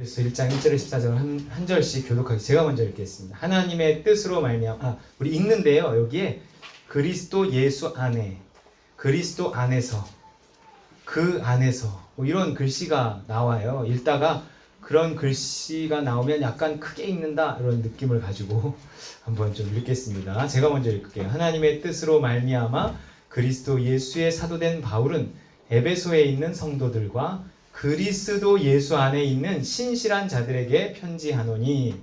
그래서 1장 1절 14절 한 절씩 교독하게 제가 먼저 읽겠습니다. 하나님의 뜻으로 말미암아 우리 읽는데요. 여기에 그리스도 예수 안에, 그리스도 안에서, 그 안에서 뭐 이런 글씨가 나와요. 읽다가 그런 글씨가 나오면 약간 크게 읽는다 이런 느낌을 가지고 한번 좀 읽겠습니다. 제가 먼저 읽을게요. 하나님의 뜻으로 말미암아 그리스도 예수의 사도된 바울은 에베소에 있는 성도들과 그리스도 예수 안에 있는 신실한 자들에게 편지하노니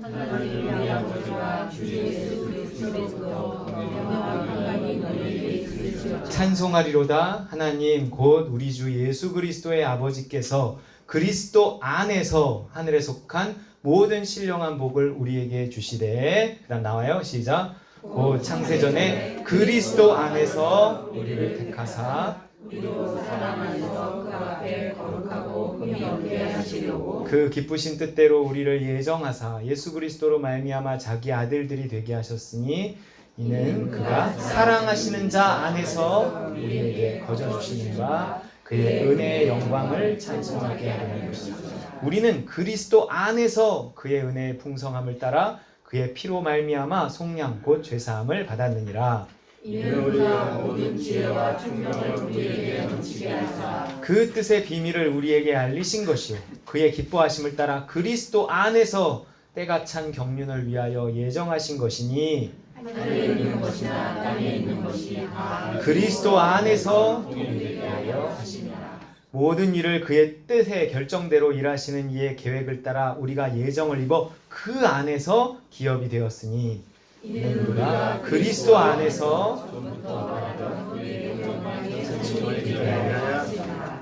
하나님 우리 아버지와 주 예수 그리스도로부터 영원한 평강이 너희에게 있으시옵소서. 찬송하리로다. 하나님 곧 우리 주 예수 그리스도의 아버지께서 그리스도 안에서 하늘에 속한 모든 신령한 복을 우리에게 주시되, 그 다음 나와요. 시작. 곧 창세전에 그리스도 안에서 우리를 택하사 우리로 사랑 안에서 그 앞에 거룩하고 흠이 없게 하시려고 그 기쁘신 뜻대로 우리를 예정하사 예수 그리스도로 말미암아 자기 아들들이 되게 하셨으니 이는 그가 사랑하시는 자 안에서 우리에게 거저 주시는 바 그의 은혜의 영광을 찬송하게 하려는 것이다. 우리는 그리스도 안에서 그의 은혜의 풍성함을 따라 그의 피로 말미암아 속량 곧 죄사함을 받았느니라. 이는 우리가 모든 지혜와 총명을 우리에게 넘치게 하사 그 뜻의 비밀을 우리에게 알리신 것이요 그의 기뻐하심을 따라 그리스도 안에서 때가 찬 경륜을 위하여 예정하신 것이니 하늘에 있는 것이나 땅에 있는 것이 다 그리스도 안에서 동일하게 하여 하시니라. 모든 일을 그의 뜻의 결정대로 일하시는 이의 계획을 따라 우리가 예정을 입어 그 안에서 기업이 되었으니 이는 우리가 그리스도 안에서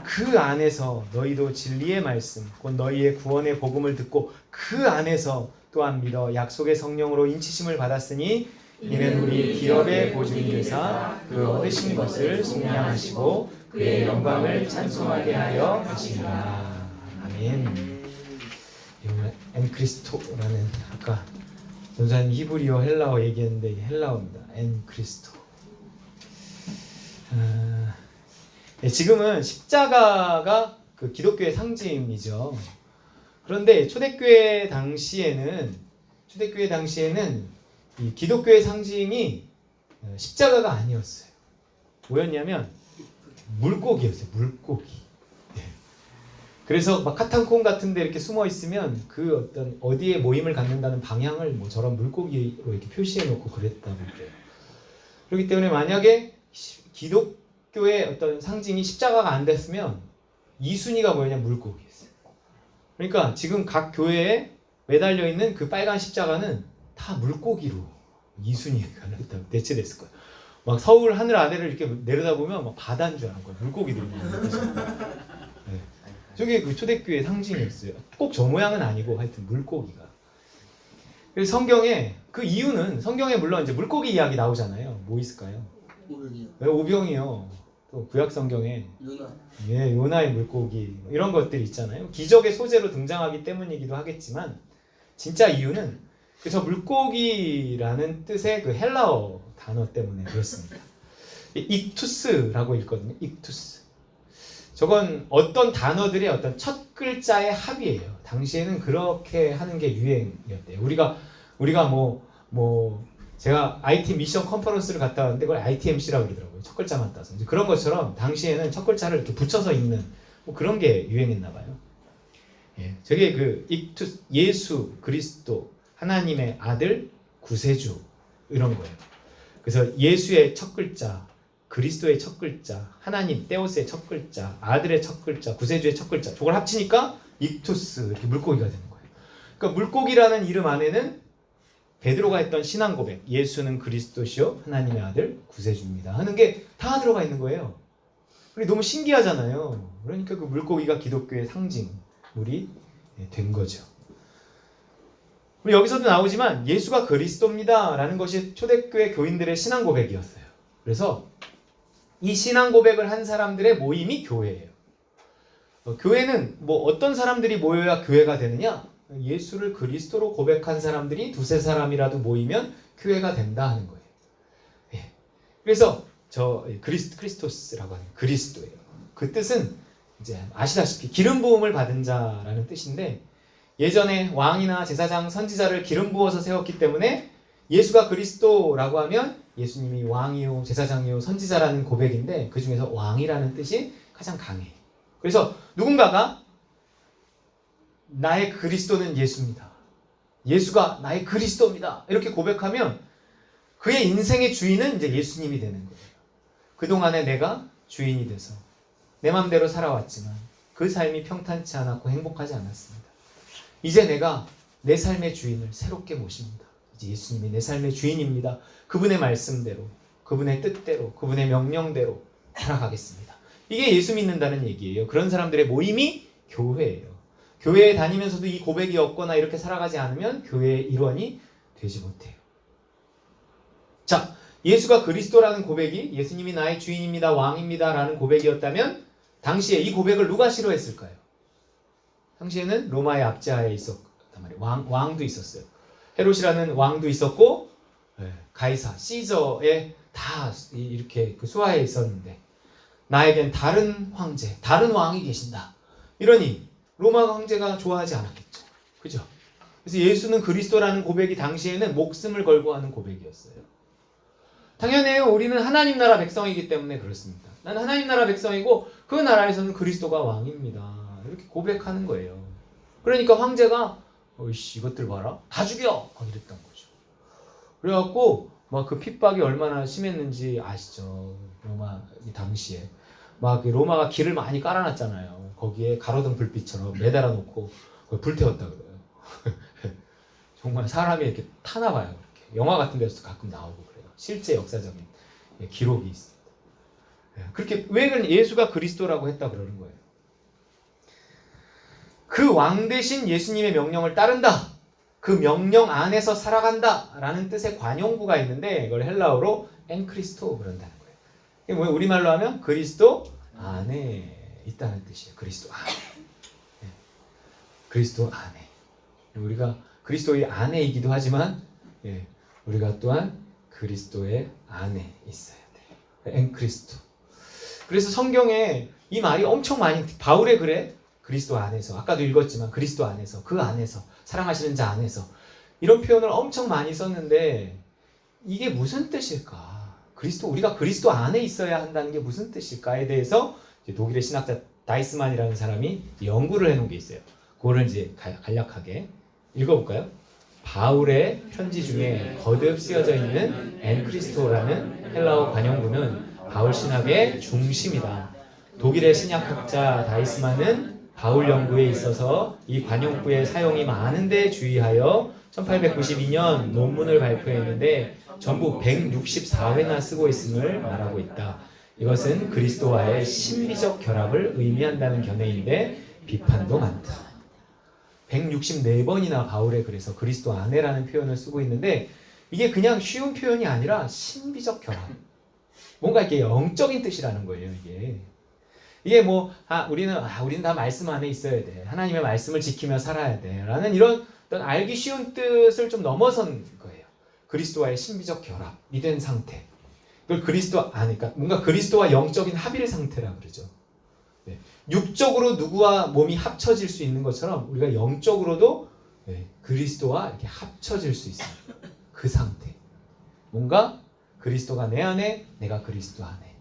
그 안에서 너희도 진리의 말씀 곧 너희의 구원의 복음을 듣고 그 안에서 또한 믿어 약속의 성령으로 인치심을 받았으니 이는 우리 기업의 보증이 되사 그 얻으신 것을 속량하시고 그의 영광을 찬송하게 하여 하시니라. 아멘. 엔크리스토라는 아까 전사님 히브리어 헬라어 얘기했는데 이게 헬라어입니다. 엔크리스토. 지금은 십자가가 그 기독교의 상징이죠. 그런데 초대교회 당시에는 이 기독교의 상징이 십자가가 아니었어요. 뭐였냐면 물고기였어요. 물고기. 그래서 막 카탄콤 같은데 이렇게 숨어 있으면 그 어떤 어디에 모임을 갖는다는 방향을 뭐 저런 물고기로 이렇게 표시해 놓고 그랬다고 그래요. 그렇기 때문에 만약에 기독교의 어떤 상징이 십자가가 안 됐으면 이 순위가 뭐였냐 물고기였어요. 그러니까 지금 각 교회에 매달려 있는 그 빨간 십자가는 다 물고기로 이 순위가 대체됐을 거예요. 막 서울 하늘 아래를 이렇게 내려다보면 막 바다인 줄 아는 거예요. 물고기들이. 네. 저게 그 초대교회의 상징이었어요. 꼭 저 모양은 아니고 하여튼 물고기가. 그래서 성경에 그 이유는 성경에 물론 이제 물고기 이야기 나오잖아요. 뭐 있을까요? 오병이요. 네, 오병이요. 또 구약 성경에 요나. 예, 요나의 물고기 이런 것들이 있잖아요. 기적의 소재로 등장하기 때문이기도 하겠지만 진짜 이유는 저 물고기라는 뜻의 그 헬라어 단어 때문에 그렇습니다. 익투스라고 읽거든요. 익투스. 저건 어떤 단어들의 어떤 첫 글자의 합이에요. 당시에는 그렇게 하는 게 유행이었대요. 우리가 제가 IT 미션 컨퍼런스를 갔다 왔는데 그걸 ITMC라고 그러더라고요. 첫 글자만 따서. 이제 그런 것처럼 당시에는 첫 글자를 이렇게 붙여서 읽는 뭐 그런 게 유행했나 봐요. 예, 저게 그 익투스, 예수 그리스도 하나님의 아들 구세주 이런 거예요. 그래서 예수의 첫 글자, 그리스도의 첫 글자, 하나님 테오스의 첫 글자, 아들의 첫 글자, 구세주의 첫 글자, 저걸 합치니까 익투스 이렇게 물고기가 되는 거예요. 그러니까 물고기라는 이름 안에는 베드로가 했던 신앙 고백, 예수는 그리스도시요 하나님의 아들 구세주입니다 하는 게 다 들어가 있는 거예요. 그게 너무 신기하잖아요. 그러니까 그 물고기가 기독교의 상징물이 된 거죠. 그리고 여기서도 나오지만 예수가 그리스도입니다 라는 것이 초대교회 교인들의 신앙 고백이었어요. 그래서 이 신앙 고백을 한 사람들의 모임이 교회예요. 교회는 뭐 어떤 사람들이 모여야 교회가 되느냐? 예수를 그리스도로 고백한 사람들이 두세 사람이라도 모이면 교회가 된다 하는 거예요. 예. 그래서 저 크리스토스라고 하는 그리스도예요. 그 뜻은 이제 아시다시피 기름 부음을 받은 자라는 뜻인데 예전에 왕이나 제사장, 선지자를 기름 부어서 세웠기 때문에 예수가 그리스도라고 하면 예수님이 왕이요, 제사장이요, 선지자라는 고백인데 그 중에서 왕이라는 뜻이 가장 강해요. 그래서 누군가가 나의 그리스도는 예수입니다. 예수가 나의 그리스도입니다. 이렇게 고백하면 그의 인생의 주인은 이제 예수님이 되는 거예요. 그동안에 내가 주인이 돼서 내 맘대로 살아왔지만 그 삶이 평탄치 않았고 행복하지 않았습니다. 이제 내가 내 삶의 주인을 새롭게 모십니다. 이제 예수님이 내 삶의 주인입니다. 그분의 말씀대로, 그분의 뜻대로, 그분의 명령대로 살아가겠습니다. 이게 예수 믿는다는 얘기예요. 그런 사람들의 모임이 교회예요. 교회에 다니면서도 이 고백이 없거나 이렇게 살아가지 않으면 교회의 일원이 되지 못해요. 자, 예수가 그리스도라는 고백이 예수님이 나의 주인입니다, 왕입니다 라는 고백이었다면 당시에 이 고백을 누가 싫어했을까요? 당시에는 로마의 압제하에 있었단 말이에요. 왕도 있었어요. 헤롯이라는 왕도 있었고 가이사, 시저에 다 이렇게 그 수하에 있었는데 나에겐 다른 황제, 다른 왕이 계신다. 이러니 로마 황제가 좋아하지 않았겠죠. 그죠? 그래서 예수는 그리스도라는 고백이 당시에는 목숨을 걸고 하는 고백이었어요. 당연해요. 우리는 하나님 나라 백성이기 때문에 그렇습니다. 나는 하나님 나라 백성이고 그 나라에서는 그리스도가 왕입니다. 이렇게 고백하는 거예요. 그러니까 황제가 어이씨 이것들 봐라. 다 죽여! 막 이랬던 거죠. 그래갖고 막 그 핍박이 얼마나 심했는지 아시죠? 로마 이 당시에 막 로마가 길을 많이 깔아놨잖아요. 거기에 가로등 불빛처럼 매달아 놓고 불태웠다 그래요. 정말 사람이 이렇게 타나 봐요. 이렇게. 영화 같은 데서도 가끔 나오고 그래요. 실제 역사적인 기록이 있습니다. 그렇게 왜 예수가 그리스도라고 했다 그러는 거예요. 그 왕 대신 예수님의 명령을 따른다. 그 명령 안에서 살아간다 라는 뜻의 관용구가 있는데 이걸 헬라어로 엔크리스토 그런다는 거예요. 이게 뭐예요? 우리말로 하면 그리스도 안에 있다는 뜻이에요. 그리스도 안에. 그리스도 안에. 우리가 그리스도의 안에이기도 하지만 우리가 또한 그리스도의 안에 있어야 돼요. 엔크리스토. 그래서 성경에 이 말이 엄청 많이 바울의 글에 그리스도 안에서 아까도 읽었지만 그리스도 안에서 그 안에서 사랑하시는 자 안에서 이런 표현을 엄청 많이 썼는데 이게 무슨 뜻일까? 우리가 그리스도 안에 있어야 한다는 게 무슨 뜻일까에 대해서 이제 독일의 신학자 다이스만이라는 사람이 연구를 해놓은 게 있어요. 그거를 이제 간략하게 읽어볼까요? 바울의 편지 중에 거듭 쓰여져 있는 엔크리스토라는 헬라어 관용구는 바울 신학의 중심이다. 독일의 신약학자 다이스만은 바울 연구에 있어서 이 관용구의 사용이 많은데 주의하여 1892년 논문을 발표했는데 전부 164회나 쓰고 있음을 말하고 있다. 이것은 그리스도와의 신비적 결합을 의미한다는 견해인데 비판도 많다. 164번이나 바울의 글에서 그리스도 안에라는 표현을 쓰고 있는데 이게 그냥 쉬운 표현이 아니라 신비적 결합. 뭔가 이렇게 영적인 뜻이라는 거예요, 이게. 이게 우리는 다 말씀 안에 있어야 돼. 하나님의 말씀을 지키며 살아야 돼. 라는 이런 어떤 알기 쉬운 뜻을 좀 넘어선 거예요. 그리스도와의 신비적 결합이 된 상태. 그걸 그리스도 안에, 그러니까 뭔가 그리스도와 영적인 합일 상태라 그러죠. 육적으로 누구와 몸이 합쳐질 수 있는 것처럼 우리가 영적으로도 그리스도와 이렇게 합쳐질 수 있어요. 그 상태. 뭔가 그리스도가 내 안에, 내가 그리스도 안에.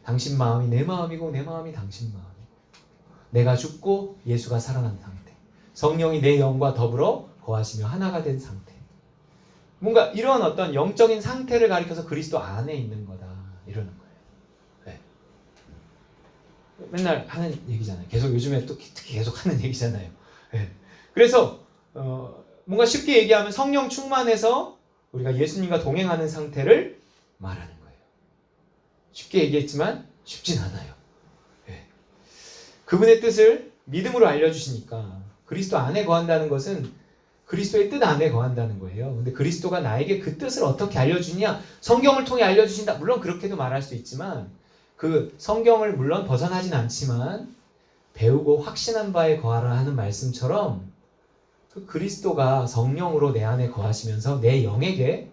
당신 마음이 내 마음이고 내 마음이 당신 마음이고 내가 죽고 예수가 살아난 상태. 성령이 내 영과 더불어 거하시며 하나가 된 상태. 뭔가 이런 어떤 영적인 상태를 가리켜서 그리스도 안에 있는 거다. 이러는 거예요. 맨날 하는 얘기잖아요. 계속 요즘에 또 특히 계속 하는 얘기잖아요. 그래서 뭔가 쉽게 얘기하면 성령 충만해서 우리가 예수님과 동행하는 상태를 말하는 거예요. 쉽게 얘기했지만 쉽진 않아요. 그분의 뜻을 믿음으로 알려주시니까 그리스도 안에 거한다는 것은 그리스도의 뜻 안에 거한다는 거예요. 근데 그리스도가 나에게 그 뜻을 어떻게 알려주냐? 성경을 통해 알려주신다. 물론 그렇게도 말할 수 있지만 그 성경을 물론 벗어나진 않지만 배우고 확신한 바에 거하라 하는 말씀처럼 그 그리스도가 성령으로 내 안에 거하시면서 내 영에게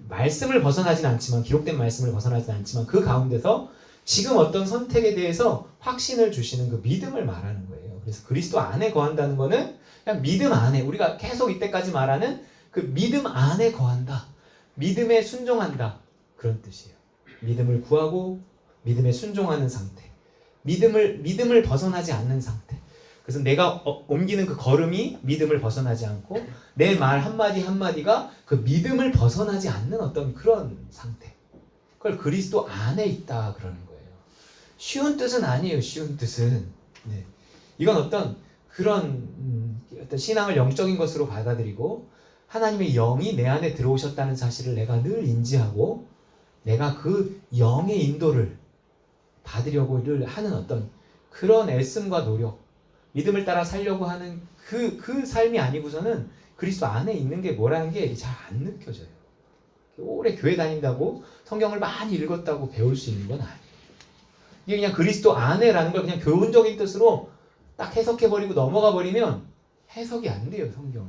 말씀을 벗어나진 않지만 기록된 말씀을 벗어나진 않지만 그 가운데서 지금 어떤 선택에 대해서 확신을 주시는 그 믿음을 말하는 거예요. 그래서 그리스도 안에 거한다는 거는 그냥 믿음 안에, 우리가 계속 이때까지 말하는 그 믿음 안에 거한다. 믿음에 순종한다. 그런 뜻이에요. 믿음을 구하고 믿음에 순종하는 상태. 믿음을 벗어나지 않는 상태. 그래서 내가 옮기는 그 걸음이 믿음을 벗어나지 않고 내 말 한마디 한마디가 그 믿음을 벗어나지 않는 어떤 그런 상태. 그걸 그리스도 안에 있다 그러는 거예요. 쉬운 뜻은 아니에요. 쉬운 뜻은. 네. 이건 어떤 그런 어떤 신앙을 영적인 것으로 받아들이고 하나님의 영이 내 안에 들어오셨다는 사실을 내가 늘 인지하고 내가 그 영의 인도를 받으려고 늘 하는 어떤 그런 애씀과 노력, 믿음을 따라 살려고 하는 그 삶이 아니고서는 그리스도 안에 있는 게 뭐라는 게 잘 안 느껴져요. 오래 교회 다닌다고 성경을 많이 읽었다고 배울 수 있는 건 아니에요. 이게 그냥 그리스도 안에라는 걸 그냥 교훈적인 뜻으로 딱 해석해버리고 넘어가 버리면 해석이 안 돼요, 성경이.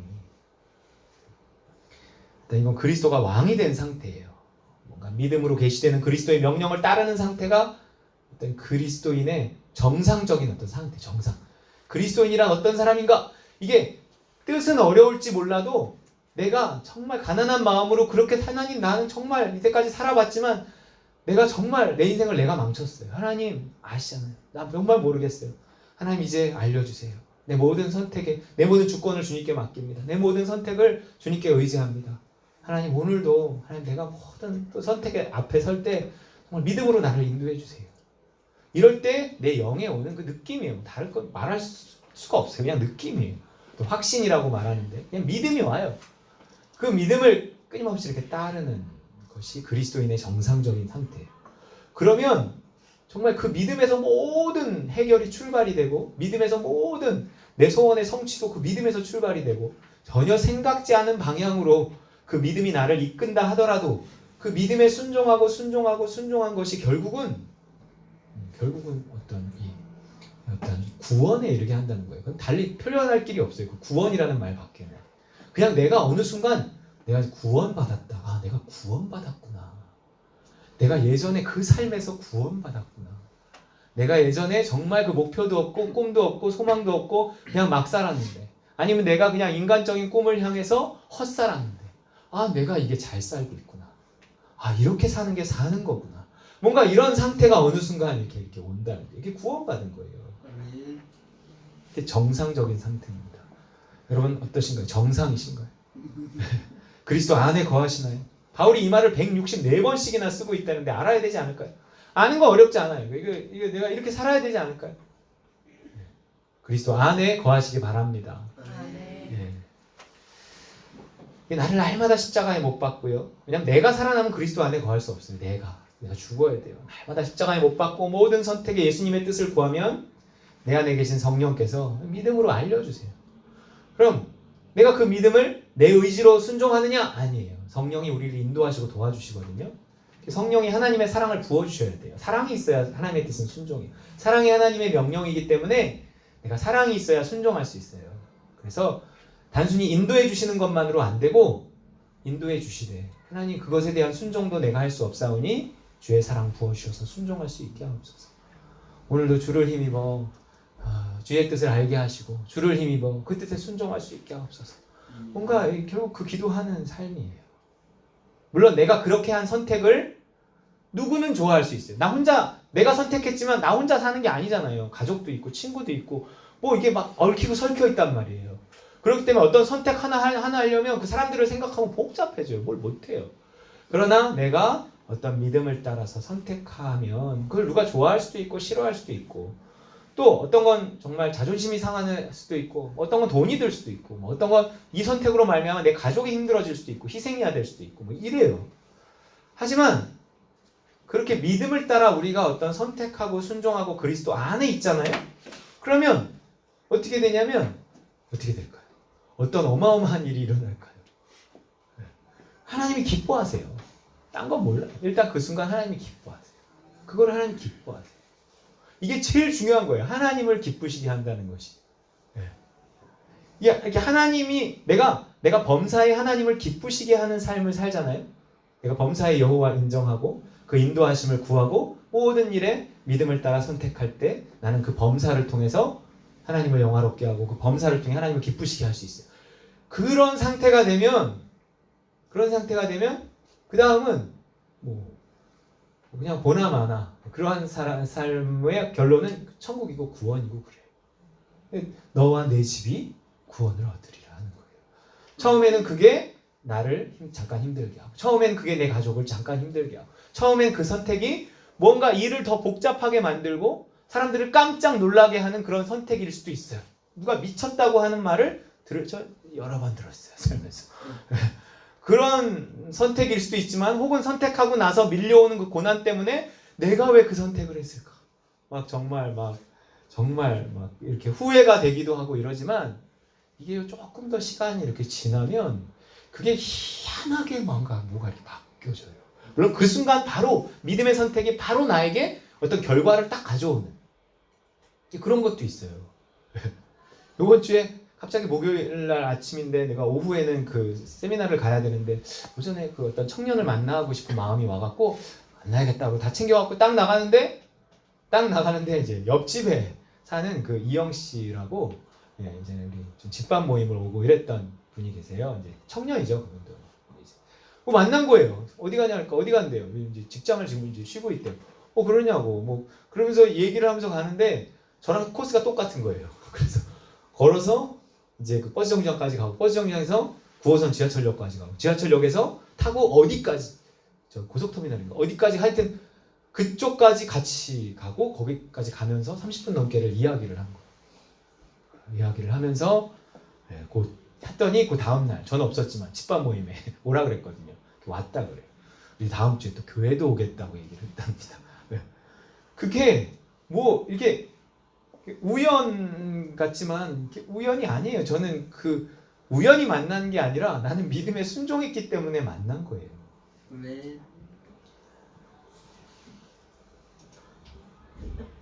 일단 이건 그리스도가 왕이 된 상태예요. 뭔가 믿음으로 계시되는 그리스도의 명령을 따르는 상태가 어떤 그리스도인의 정상적인 어떤 상태, 정상. 그리스도인이란 어떤 사람인가? 이게 뜻은 어려울지 몰라도 내가 정말 가난한 마음으로 그렇게 하나님 나는 정말 이때까지 살아봤지만 내가 정말 내 인생을 내가 망쳤어요. 하나님 아시잖아요. 나 정말 모르겠어요. 하나님 이제 알려주세요. 내 모든 선택에 내 모든 주권을 주님께 맡깁니다. 내 모든 선택을 주님께 의지합니다. 하나님 오늘도 하나님 내가 모든 또 선택의 앞에 설 때 정말 믿음으로 나를 인도해 주세요. 이럴 때 내 영에 오는 그 느낌이에요. 다를 건 말할 수가 없어요. 그냥 느낌이에요. 또 확신이라고 말하는데 그냥 믿음이 와요. 그 믿음을 끊임없이 이렇게 따르는 것이 그리스도인의 정상적인 상태예요. 그러면 정말 그 믿음에서 모든 해결이 출발이 되고 믿음에서 모든 내 소원의 성취도 그 믿음에서 출발이 되고 전혀 생각지 않은 방향으로 그 믿음이 나를 이끈다 하더라도 그 믿음에 순종한 것이 결국은 어떤 구원에 이르게 한다는 거예요. 그건 달리 표현할 길이 없어요. 그 구원이라는 말 밖에는. 그냥 내가 어느 순간 내가 구원받았다. 아, 내가 구원받았구나. 내가 예전에 그 삶에서 구원받았구나. 내가 예전에 정말 그 목표도 없고 꿈도 없고 소망도 없고 그냥 막 살았는데 아니면 내가 그냥 인간적인 꿈을 향해서 헛살았는데 아, 내가 이게 잘 살고 있구나. 아, 이렇게 사는 게 사는 거구나. 뭔가 이런 상태가 어느 순간 이렇게 온다는 게 이게 구원받은 거예요. 이게 정상적인 상태입니다. 여러분 어떠신가요? 정상이신가요? 그리스도 안에 거하시나요? 바울이 이 말을 164번씩이나 쓰고 있다는데 알아야 되지 않을까요? 아는 거 어렵지 않아요. 이거 내가 이렇게 살아야 되지 않을까요? 그리스도 안에 거하시기 바랍니다. 나를 날마다 십자가에 못 박고요. 왜냐면 내가 살아남은 그리스도 안에 거할 수 없어요. 내가 죽어야 돼요. 날마다 십자가에 못 박고 모든 선택에 예수님의 뜻을 구하면 내 안에 계신 성령께서 믿음으로 알려주세요. 그럼 내가 그 믿음을 내 의지로 순종하느냐? 아니에요. 성령이 우리를 인도하시고 도와주시거든요. 성령이 하나님의 사랑을 부어주셔야 돼요. 사랑이 있어야 하나님의 뜻은 순종이에요. 사랑이 하나님의 명령이기 때문에 내가 사랑이 있어야 순종할 수 있어요. 그래서 단순히 인도해 주시는 것만으로 안 되고 인도해 주시되 하나님 그것에 대한 순종도 내가 할 수 없사오니 주의 사랑 부어주셔서 순종할 수 있게 하옵소서. 오늘도 주를 힘입어 주의 뜻을 알게 하시고 주를 힘입어 그 뜻에 순종할 수 있게 하옵소서. 뭔가 결국 그 기도하는 삶이에요. 물론 내가 그렇게 한 선택을 누구는 좋아할 수 있어요. 내가 선택했지만 나 혼자 사는 게 아니잖아요. 가족도 있고 친구도 있고 뭐 이게 막 얽히고 설켜 있단 말이에요. 그렇기 때문에 어떤 선택 하나 하려면 그 사람들을 생각하면 복잡해져요. 뭘 못해요. 그러나 내가 어떤 믿음을 따라서 선택하면 그걸 누가 좋아할 수도 있고 싫어할 수도 있고 또 어떤 건 정말 자존심이 상할 수도 있고 어떤 건 돈이 들 수도 있고 어떤 건 이 선택으로 말미암아 내 가족이 힘들어질 수도 있고 희생해야 될 수도 있고 뭐 이래요. 하지만 그렇게 믿음을 따라 우리가 어떤 선택하고 순종하고 그리스도 안에 있잖아요. 그러면 어떻게 되냐면 어떻게 될까요? 어떤 어마어마한 일이 일어날까요? 하나님이 기뻐하세요. 딴 건 몰라요. 일단 그 순간 하나님이 기뻐하세요. 그걸 하나님 기뻐하세요. 이게 제일 중요한 거예요. 하나님을 기쁘시게 한다는 것이. 이게 하나님이 내가 범사에 하나님을 기쁘시게 하는 삶을 살잖아요. 내가 범사에 여호와 인정하고 그 인도하심을 구하고 모든 일에 믿음을 따라 선택할 때 나는 그 범사를 통해서 하나님을 영화롭게 하고 그 범사를 통해 하나님을 기쁘시게 할 수 있어요. 그런 상태가 되면 그 다음은 뭐 그냥 보나마나 그러한 삶의 결론은 천국이고 구원이고 그래. 너와 내 집이 구원을 얻으리라 하는 거예요. 처음에는 그게 나를 잠깐 힘들게 하고, 처음엔 그게 내 가족을 잠깐 힘들게 하고, 처음엔 그 선택이 뭔가 일을 더 복잡하게 만들고 사람들을 깜짝 놀라게 하는 그런 선택일 수도 있어요. 누가 미쳤다고 하는 말을 저 여러 번 들었어요, 살면서. 그런 선택일 수도 있지만, 혹은 선택하고 나서 밀려오는 그 고난 때문에 내가 왜 그 선택을 했을까? 정말 이렇게 후회가 되기도 하고 이러지만, 이게 조금 더 시간이 이렇게 지나면 그게 희한하게 뭐가 이렇게 바뀌어져요. 물론 그 순간 바로 믿음의 선택이 바로 나에게 어떤 결과를 딱 가져오는 그런 것도 있어요. 이번 주에 갑자기 목요일 날 아침인데 내가 오후에는 그 세미나를 가야 되는데 오전에 그 어떤 청년을 만나고 싶은 마음이 와갖고 만나야겠다고 다 챙겨갖고 딱 나가는데 이제 옆집에 사는 그 이영 씨라고, 이제 우리 좀 집밥 모임을 오고 이랬던 분이 계세요. 이제 청년이죠, 그분도. 만난 거예요. 어디 가냐니까 어디 간대요. 이제 직장을 지금 이제 쉬고 있대요. 그러냐고 그러면서 얘기를 하면서 가는데 저랑 코스가 똑같은 거예요. 그래서 걸어서 이제 그 버스 정류장까지 가고, 버스 정류장에서 9호선 지하철역까지 가고, 지하철역에서 타고 어디까지, 저 고속터미널인가 어디까지, 하여튼 그쪽까지 같이 가고 거기까지 가면서 30분 넘게를 이야기를 한 거예요. 이야기를 하면서 했더니 그 다음날 저는 없었지만 집밥 모임에 오라 그랬거든요. 왔다 그래요. 우리 다음 주에 또 교회도 오겠다고 얘기를 했답니다. 그게 이게 우연 같지만 우연이 아니에요. 저는 그 우연히 만난 게 아니라 나는 믿음에 순종했기 때문에 만난 거예요. 네.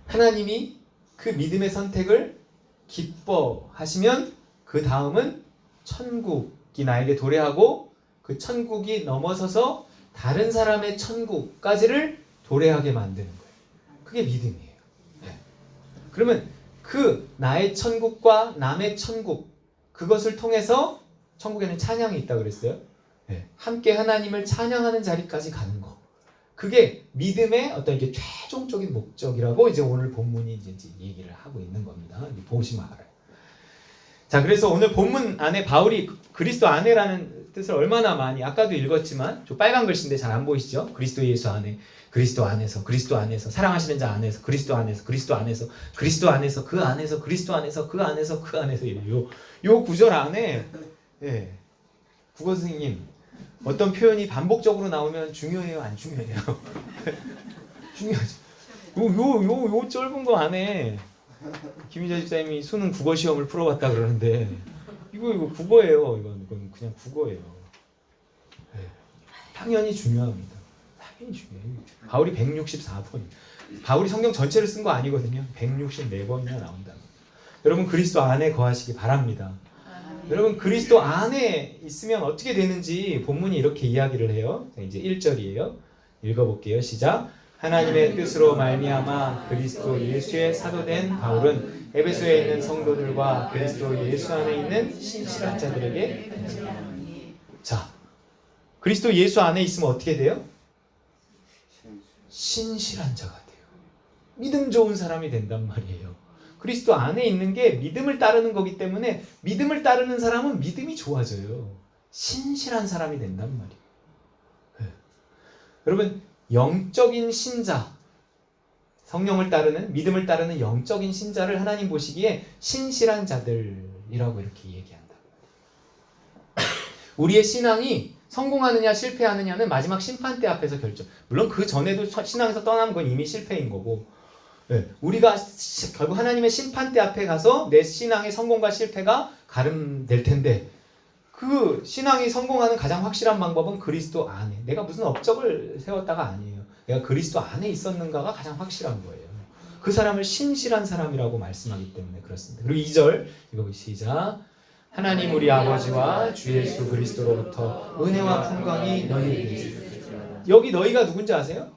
하나님이 그 믿음의 선택을 기뻐하시면 그 다음은 천국이 나에게 도래하고, 그 천국이 넘어서서 다른 사람의 천국까지를 도래하게 만드는 거예요. 그게 믿음이에요. 그러면 그 나의 천국과 남의 천국, 그것을 통해서 천국에는 찬양이 있다고 그랬어요. 함께 하나님을 찬양하는 자리까지 가는 거. 그게 믿음의 어떤 이게 최종적인 목적이라고 이제 오늘 본문이 이제 얘기를 하고 있는 겁니다. 보시면 알아요. 자, 그래서 오늘 본문 안에 바울이 그리스도 안에라는 뜻을 얼마나 많이, 아까도 읽었지만 저 빨간 글씨인데 잘 안 보이시죠? 그리스도 예수 안에, 그리스도 안에서, 사랑하시는 자 안에서, 그리스도 안에서, 그리스도 안에서, 그리스도 안에서, 그 안에서, 그리스도 안에서, 그 안에서, 그 안에서, 요 구절 안에, 국어 선생님, 어떤 표현이 반복적으로 나오면 중요해요, 안 중요해요? 중요하죠. 요 짧은 거 안에 김희자 집사님이 수능 국어 시험을 풀어봤다 그러는데 이거 국어예요. 이건 그냥 국어예요. 당연히 중요합니다. 당연히 중요해요. 바울이 164번. 바울이 성경 전체를 쓴 거 아니거든요. 164번이나 나온다. 여러분 그리스도 안에 거하시기 바랍니다. 여러분 그리스도 안에 있으면 어떻게 되는지 본문이 이렇게 이야기를 해요. 이제 1절이에요. 읽어볼게요. 시작. 하나님의 뜻으로 말미암아 그리스도 예수의 사도된 바울은 에베소에 있는 성도들과 그리스도 예수 안에 있는 신실한 자들에게, 자, 그리스도 예수 안에 있으면 어떻게 돼요? 신실한 자가 돼요. 믿음 좋은 사람이 된단 말이에요. 그리스도 안에 있는 게 믿음을 따르는 거기 때문에 믿음을 따르는 사람은 믿음이 좋아져요. 신실한 사람이 된단 말이에요. 여러분 영적인 신자, 성령을 따르는, 믿음을 따르는 영적인 신자를 하나님 보시기에 신실한 자들이라고 이렇게 얘기한다. 우리의 신앙이 성공하느냐 실패하느냐는 마지막 심판대 앞에서 결정. 물론 그 전에도 신앙에서 떠나면 그건 이미 실패인 거고, 우리가 결국 하나님의 심판대 앞에 가서 내 신앙의 성공과 실패가 가름될 텐데, 그 신앙이 성공하는 가장 확실한 방법은 그리스도 안에, 내가 무슨 업적을 세웠다가 아니에요. 내가 그리스도 안에 있었는가가 가장 확실한 거예요. 그 사람을 신실한 사람이라고 말씀하기 때문에 그렇습니다. 그리고 2절 이거 시작. 하나님 우리 아버지와 주 예수 그리스도로부터 은혜와 평강이 너희에게 있으리라. 여기 너희가 누군지 아세요?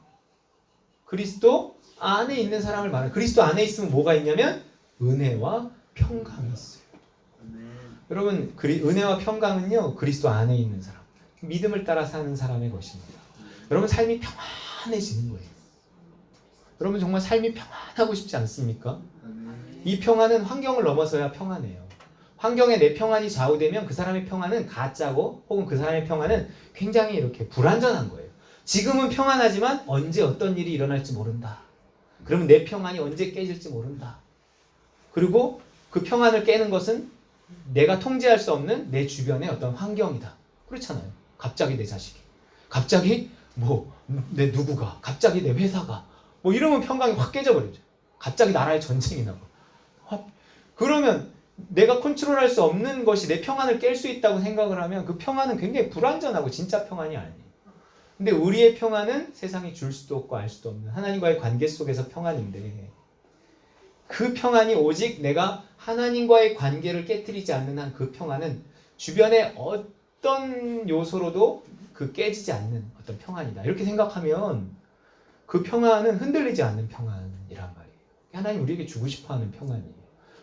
그리스도 안에 있는 사람을 말해요. 그리스도 안에 있으면 뭐가 있냐면 은혜와 평강이 있어요. 여러분 은혜와 평강은요 그리스도 안에 있는 사람, 믿음을 따라 사는 사람의 것입니다. 여러분 삶이 평안해지는 거예요. 여러분 정말 삶이 평안하고 싶지 않습니까? 이 평안은 환경을 넘어서야 평안해요. 환경에 내 평안이 좌우되면 그 사람의 평안은 가짜고 혹은 그 사람의 평안은 굉장히 이렇게 불완전한 거예요. 지금은 평안하지만 언제 어떤 일이 일어날지 모른다. 그러면 내 평안이 언제 깨질지 모른다. 그리고 그 평안을 깨는 것은 내가 통제할 수 없는 내 주변의 어떤 환경이다. 그렇잖아요. 갑자기 내 자식이, 갑자기 내 누구가, 갑자기 내 회사가 이러면 평강이 확 깨져버리죠. 갑자기 나라에 전쟁이 나고. 그러면 내가 컨트롤할 수 없는 것이 내 평안을 깰 수 있다고 생각을 하면 그 평안은 굉장히 불완전하고 진짜 평안이 아니에요. 근데 우리의 평안은 세상이 줄 수도 없고 알 수도 없는 하나님과의 관계 속에서 평안인데, 그 평안이 오직 내가 하나님과의 관계를 깨뜨리지 않는 한 그 평안은 주변의 어떤 요소로도 그 깨지지 않는 어떤 평안이다. 이렇게 생각하면 그 평안은 흔들리지 않는 평안이란 말이에요. 하나님 우리에게 주고 싶어하는 평안이에요.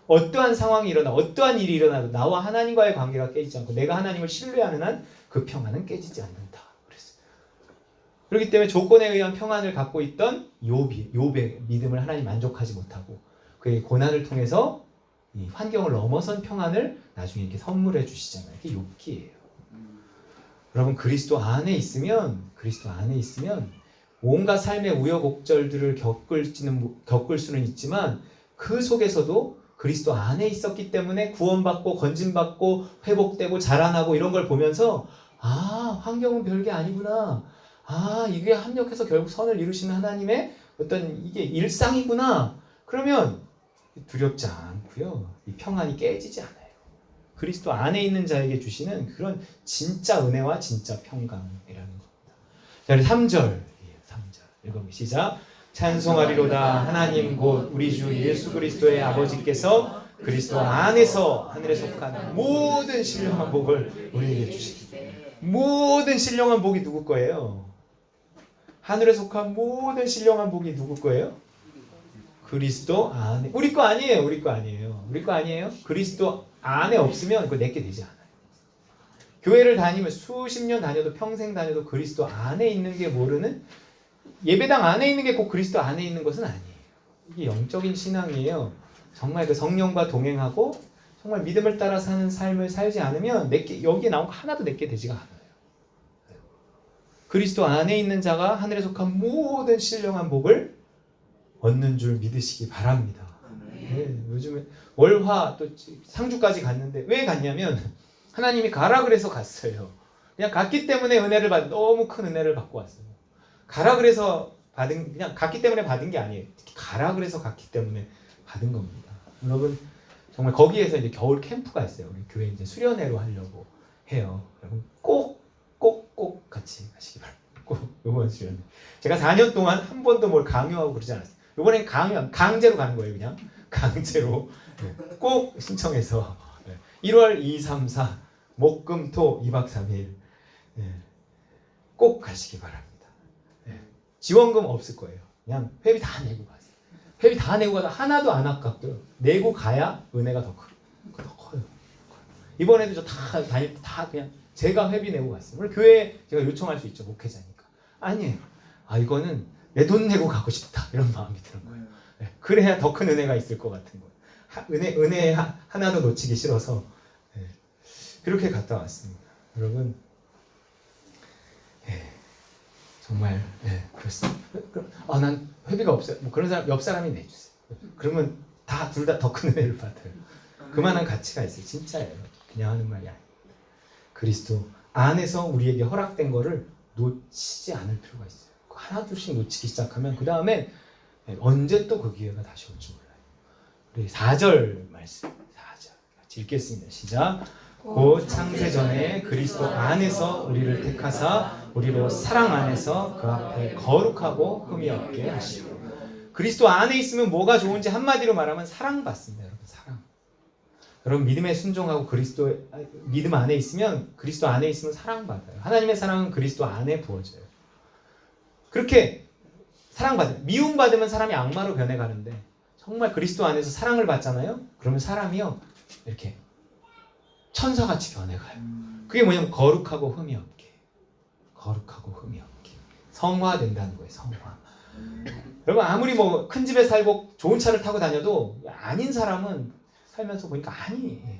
어떠한 상황이 일어나 어떠한 일이 일어나도 나와 하나님과의 관계가 깨지지 않고 내가 하나님을 신뢰하는 한 그 평안은 깨지지 않는다. 그랬어요. 그렇기 때문에 조건에 의한 평안을 갖고 있던 욥의 믿음을 하나님 만족하지 못하고 그의 고난을 통해서 이 환경을 넘어선 평안을 나중에 이렇게 선물해 주시잖아요. 이게 욥기예요. 여러분 그리스도 안에 있으면 온갖 삶의 우여곡절들을 겪을 수는 있지만 그 속에서도 그리스도 안에 있었기 때문에 구원받고 건진받고 회복되고 자라나고 이런 걸 보면서 환경은 별게 아니구나. 이게 합력해서 결국 선을 이루시는 하나님의 어떤 이게 일상이구나. 그러면 두렵지 않고요. 이 평안이 깨지지 않아요. 그리스도 안에 있는 자에게 주시는 그런 진짜 은혜와 진짜 평강이라는 겁니다. 자, 3절 읽어보시죠. 시작. 찬송하리로다. 하나님 곧 우리 주 예수 그리스도의 아버지께서 그리스도 안에서 하늘에 속한 모든 신령한 복을 우리에게 주시기. 모든 신령한 복이 누구 거예요? 하늘에 속한 모든 신령한 복이 누구 거예요? 그리스도 안에. 우리 거 아니에요. 그리스도 안에 없으면 그거 내게 되지 않아요. 교회를 다니면 수십 년 다녀도 평생 다녀도 그리스도 안에 있는 게 모르는, 예배당 안에 있는 게 꼭 그리스도 안에 있는 것은 아니에요. 이게 영적인 신앙이에요. 정말 그 성령과 동행하고 정말 믿음을 따라 사는 삶을 살지 않으면 여기에 나온 거 하나도 내게 되지가 않아요. 그리스도 안에 있는 자가 하늘에 속한 모든 신령한 복을 얻는 줄 믿으시기 바랍니다. 네, 요즘에 월화 또 상주까지 갔는데 왜 갔냐면 하나님이 가라 그래서 갔어요. 그냥 갔기 때문에 너무 큰 은혜를 받고 왔어요. 가라 그래서 그냥 갔기 때문에 받은 게 아니에요. 가라 그래서 갔기 때문에 받은 겁니다. 여러분 정말 거기에서 이제 겨울 캠프가 있어요. 우리 교회 이제 수련회로 하려고 해요. 여러분 꼭 같이 가시기 바랍니다. 꼭 이번 수련회. 제가 4년 동안 한 번도 뭘 강요하고 그러지 않았어요. 이번엔 강제로 가는 거예요. 그냥 강제로 꼭 신청해서 1월 2, 3, 4 목금토 2박 3일 꼭 가시기 바랍니다. 지원금 없을 거예요. 그냥 회비 다 내고 가세요. 회비 다 내고 가서 하나도 안 아깝고요. 내고 가야 은혜가 더 커요. 이번에도 저 다 그냥 제가 회비 내고 갔어요. 물론 교회에 제가 요청할 수 있죠. 목회자니까. 아니에요. 이거는 내 돈 내고 가고 싶다. 이런 마음이 드는 거예요. 그래야 더 큰 은혜가 있을 것 같은 거예요. 은혜 하나도 놓치기 싫어서 그렇게 갔다 왔습니다. 여러분 정말 그렇습니다. 난 회비가 없어요. 그런 사람 옆 사람이 내주세요. 그러면 둘 다 더 큰 은혜를 받아요. 그만한 가치가 있어요. 진짜예요. 그냥 하는 말이 아니에요. 그리스도 안에서 우리에게 허락된 거를 놓치지 않을 필요가 있어요. 하나둘씩 놓치기 시작하면 그 다음에 언제 또 그 기회가 다시 올지 몰라요. 우리 4절 말씀 4절 같이 읽겠습니다. 시작. 곧 창세전에 그리스도 안에서 우리를 택하사 우리로 사랑 안에서 그 앞에 거룩하고 흠이 없게 하시고. 그리스도 안에 있으면 뭐가 좋은지 한마디로 말하면 사랑받습니다. 여러분 사랑. 여러분 믿음에 순종하고 믿음 안에 있으면 그리스도 안에 있으면 사랑받아요. 하나님의 사랑은 그리스도 안에 부어져요. 그렇게 사랑받아요. 미움받으면 사람이 악마로 변해가는데 정말 그리스도 안에서 사랑을 받잖아요. 그러면 사람이요 이렇게 천사같이 변해가요. 그게 뭐냐면 거룩하고 흠이 없게, 거룩하고 흠이 없게 성화된다는 거예요. 성화. 여러분 아무리 뭐 큰 집에 살고 좋은 차를 타고 다녀도 아닌 사람은 살면서 보니까 아니에요.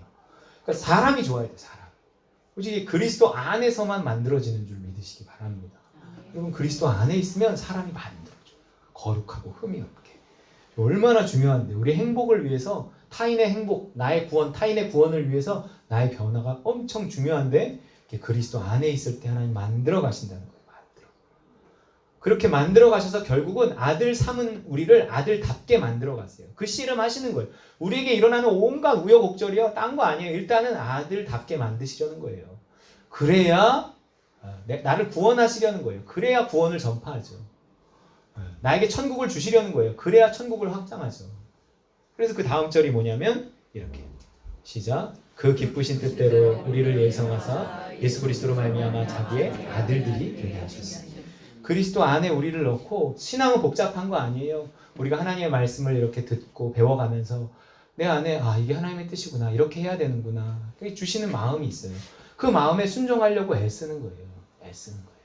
그러니까 사람이 좋아야 돼. 사람. 솔직히 그리스도 안에서만 만들어지는 줄 믿으시기 바랍니다. 여러분 그리스도 안에 있으면 사람이 만들어져. 거룩하고 흠이 없게. 얼마나 중요한데 우리 행복을 위해서 타인의 행복, 나의 구원, 타인의 구원을 위해서 나의 변화가 엄청 중요한데 그리스도 안에 있을 때 하나님 만들어 가신다는 거예요. 만들어. 그렇게 만들어 가셔서 결국은 아들 삼은 우리를 아들답게 만들어 가세요. 그 씨름하시는 거예요. 우리에게 일어나는 온갖 우여곡절이요. 딴 거 아니에요. 일단은 아들답게 만드시려는 거예요. 그래야 나를 구원하시려는 거예요. 그래야 구원을 전파하죠. 나에게 천국을 주시려는 거예요. 그래야 천국을 확장하죠. 그래서 그 다음 절이 뭐냐면 이렇게 시작. 그 기쁘신 뜻대로 우리를 예성하사 예수 그리스도로 말미암아 자기의 아들들이 되게 하셨어요. 그리스도 안에 우리를 넣고 신앙은 복잡한 거 아니에요. 우리가 하나님의 말씀을 이렇게 듣고 배워가면서 내 안에 이게 하나님의 뜻이구나. 이렇게 해야 되는구나. 주시는 마음이 있어요. 그 마음에 순종하려고 애쓰는 거예요. 애쓰는 거예요.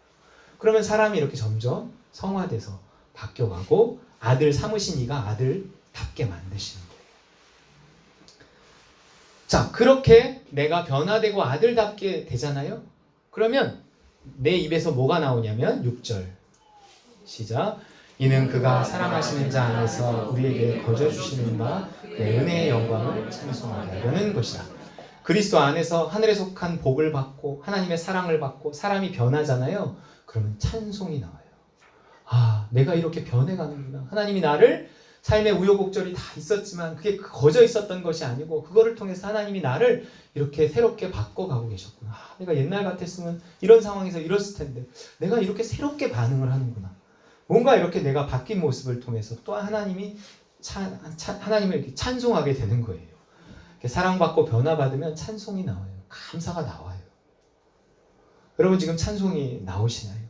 그러면 사람이 이렇게 점점 성화돼서 바뀌어가고 아들 삼으신 이가 아들답게 만드시는 거예요. 자, 그렇게 내가 변화되고 아들답게 되잖아요. 그러면 내 입에서 뭐가 나오냐면 6절 시작. 이는 그가 사랑하시는 자 안에서 우리에게 거저 주시는 바 그의 은혜의 영광을 찬송하게 하려는 것이다. 그리스도 안에서 하늘에 속한 복을 받고 하나님의 사랑을 받고 사람이 변하잖아요. 그러면 찬송이 나와요. 내가 이렇게 변해가는구나. 하나님이 나를 삶의 우여곡절이 다 있었지만 그게 거저 있었던 것이 아니고 그거를 통해서 하나님이 나를 이렇게 새롭게 바꿔가고 계셨구나. 내가 옛날 같았으면 이런 상황에서 이랬을 텐데 내가 이렇게 새롭게 반응을 하는구나. 뭔가 이렇게 내가 바뀐 모습을 통해서 또 하나님이 하나님을 이렇게 찬송하게 되는 거예요. 이렇게 사랑받고 변화받으면 찬송이 나와요. 감사가 나와요. 여러분 지금 찬송이 나오시나요?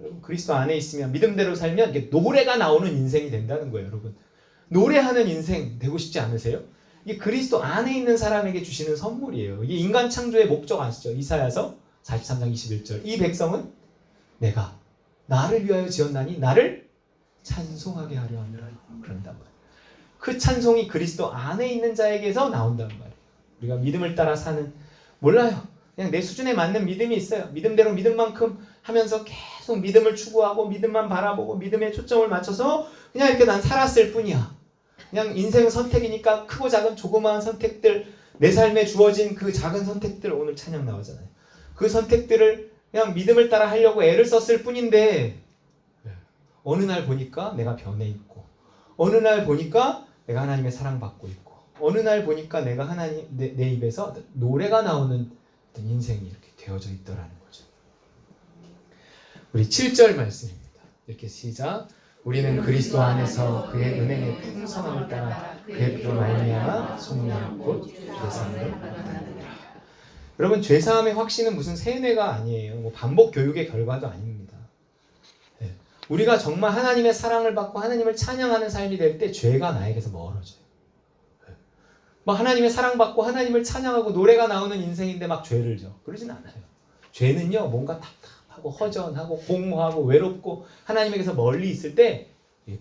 여러분 그리스도 안에 있으면 믿음대로 살면 이게 노래가 나오는 인생이 된다는 거예요. 여러분 노래하는 인생 되고 싶지 않으세요? 이게 그리스도 안에 있는 사람에게 주시는 선물이에요. 이게 인간 창조의 목적 아시죠? 이사야서 43장 21절 이 백성은 내가 나를 위하여 지었나니 나를 찬송하게 하려 하느라 그런단 말이에요. 그 찬송이 그리스도 안에 있는 자에게서 나온단 말이에요. 우리가 믿음을 따라 사는 몰라요. 그냥 내 수준에 맞는 믿음이 있어요. 믿음대로 믿음만큼 하면서 계속 믿음을 추구하고 믿음만 바라보고 믿음에 초점을 맞춰서 그냥 이렇게 난 살았을 뿐이야. 그냥 인생 선택이니까 크고 작은 조그마한 선택들 내 삶에 주어진 그 작은 선택들 오늘 찬양 나오잖아요. 그 선택들을 그냥 믿음을 따라 하려고 애를 썼을 뿐인데 어느 날 보니까 내가 변해 있고 어느 날 보니까 내가 하나님의 사랑받고 있고 어느 날 보니까 내가 하나님 내 입에서 노래가 나오는 인생이 이렇게 되어져 있더라는 거죠. 우리 7절 말씀입니다. 이렇게 시작. 우리는 그리스도 안에서 그의 은혜의 풍성함을 따라 그의 피로 말미암아 속량 곧 죄사함을 받았느니라. 여러분 죄사함의 확신은 무슨 세뇌가 아니에요. 뭐 반복 교육의 결과도 아닙니다. 우리가 정말 하나님의 사랑을 받고 하나님을 찬양하는 삶이 될 때 죄가 나에게서 멀어져요. 막 하나님의 사랑받고 하나님을 찬양하고 노래가 나오는 인생인데 막 죄를 져. 그러진 않아요. 죄는요 뭔가 답답하고 허전하고 공허하고 외롭고 하나님에게서 멀리 있을 때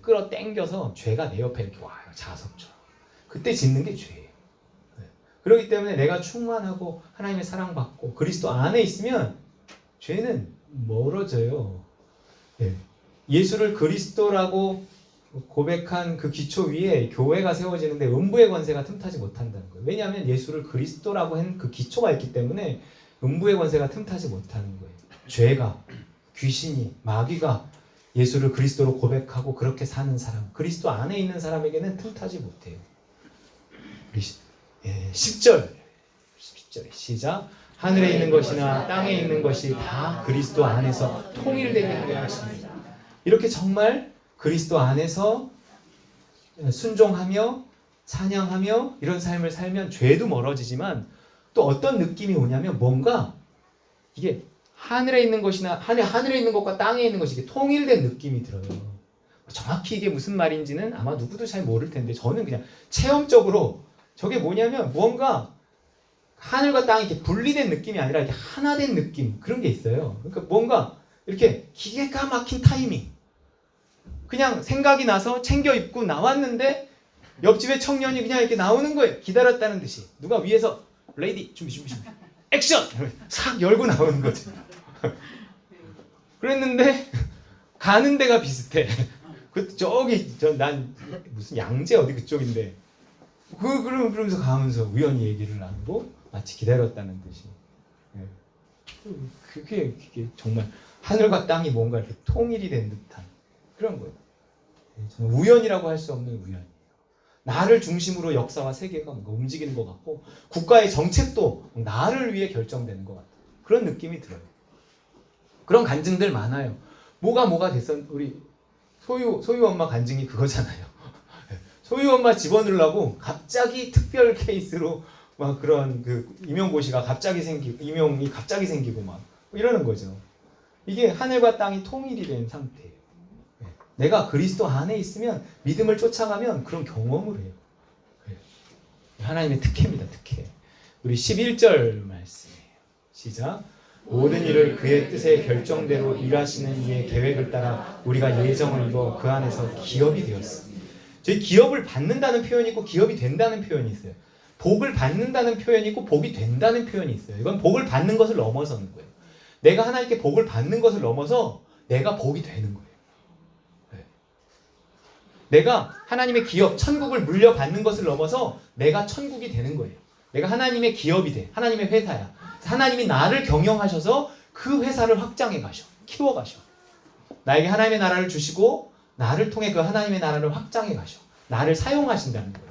끌어당겨서 죄가 내 옆에 이렇게 와요. 자석처럼. 그때 짓는 게 죄예요. 그렇기 때문에 내가 충만하고 하나님의 사랑받고 그리스도 안에 있으면 죄는 멀어져요. 예수를 그리스도라고 고백한 그 기초 위에 교회가 세워지는데 음부의 권세가 틈타지 못한다는 거예요. 왜냐하면 예수를 그리스도라고 한 그 기초가 있기 때문에 음부의 권세가 틈타지 못하는 거예요. 죄가, 귀신이, 마귀가 예수를 그리스도로 고백하고 그렇게 사는 사람, 그리스도 안에 있는 사람에게는 틈타지 못해요. 10절 시작. 하늘에 있는 것이나 땅에 있는 것이 다 그리스도 안에서 통일되게 하려 하십니다. 이렇게 정말 그리스도 안에서 순종하며 찬양하며 이런 삶을 살면 죄도 멀어지지만 또 어떤 느낌이 오냐면 뭔가 이게 하늘에 있는 것이나 하늘에 있는 것과 땅에 있는 것이 이게 통일된 느낌이 들어요. 정확히 이게 무슨 말인지는 아마 누구도 잘 모를 텐데 저는 그냥 체험적으로 저게 뭐냐면 무언가 하늘과 땅이 이렇게 분리된 느낌이 아니라 이렇게 하나 된 느낌 그런 게 있어요. 그러니까 뭔가 이렇게 기가 막힌 타이밍. 그냥 생각이 나서 챙겨 입고 나왔는데 옆집에 청년이 그냥 이렇게 나오는 거예요. 기다렸다는 듯이. 누가 위에서 레이디 준비 액션! 싹 열고 나오는 거죠. 그랬는데 가는 데가 비슷해. 저기 난 무슨 양재 어디 그쪽인데 그러면서 가면서 우연히 얘기를 나누고 마치 기다렸다는 듯이. 그게 정말 하늘과 땅이 뭔가 이렇게 통일이 된 듯한 그런 거예요. 정말 우연이라고 할 수 없는 우연이에요. 나를 중심으로 역사와 세계가 뭔가 움직이는 것 같고 국가의 정책도 나를 위해 결정되는 것 같아요. 그런 느낌이 들어요. 그런 간증들 많아요. 뭐가 됐었 우리 소유 엄마 간증이 그거잖아요. 소유 엄마 집어넣으려고 갑자기 특별 케이스로 막 그런 그 임용고시가 갑자기 생기고 임용이 갑자기 생기고 막 이러는 거죠. 이게 하늘과 땅이 통일이 된 상태예요. 내가 그리스도 안에 있으면 믿음을 쫓아가면 그런 경험을 해요. 하나님의 특혜입니다. 특혜. 우리 11절 말씀이에요. 시작. 모든 일을 그의 뜻의 결정대로 일하시는 이의 계획을 따라 우리가 예정을 입어 그 안에서 기업이 되었어. 저희 기업을 받는다는 표현이 있고 기업이 된다는 표현이 있어요. 복을 받는다는 표현이 있고 복이 된다는 표현이 있어요. 이건 복을 받는 것을 넘어서는 거예요. 내가 하나님께 복을 받는 것을 넘어서 내가 복이 되는 거예요. 내가 하나님의 기업, 천국을 물려받는 것을 넘어서 내가 천국이 되는 거예요. 내가 하나님의 기업이 돼. 하나님의 회사야. 하나님이 나를 경영하셔서 그 회사를 확장해 가셔. 키워 가셔. 나에게 하나님의 나라를 주시고 나를 통해 그 하나님의 나라를 확장해 가셔. 나를 사용하신다는 거예요.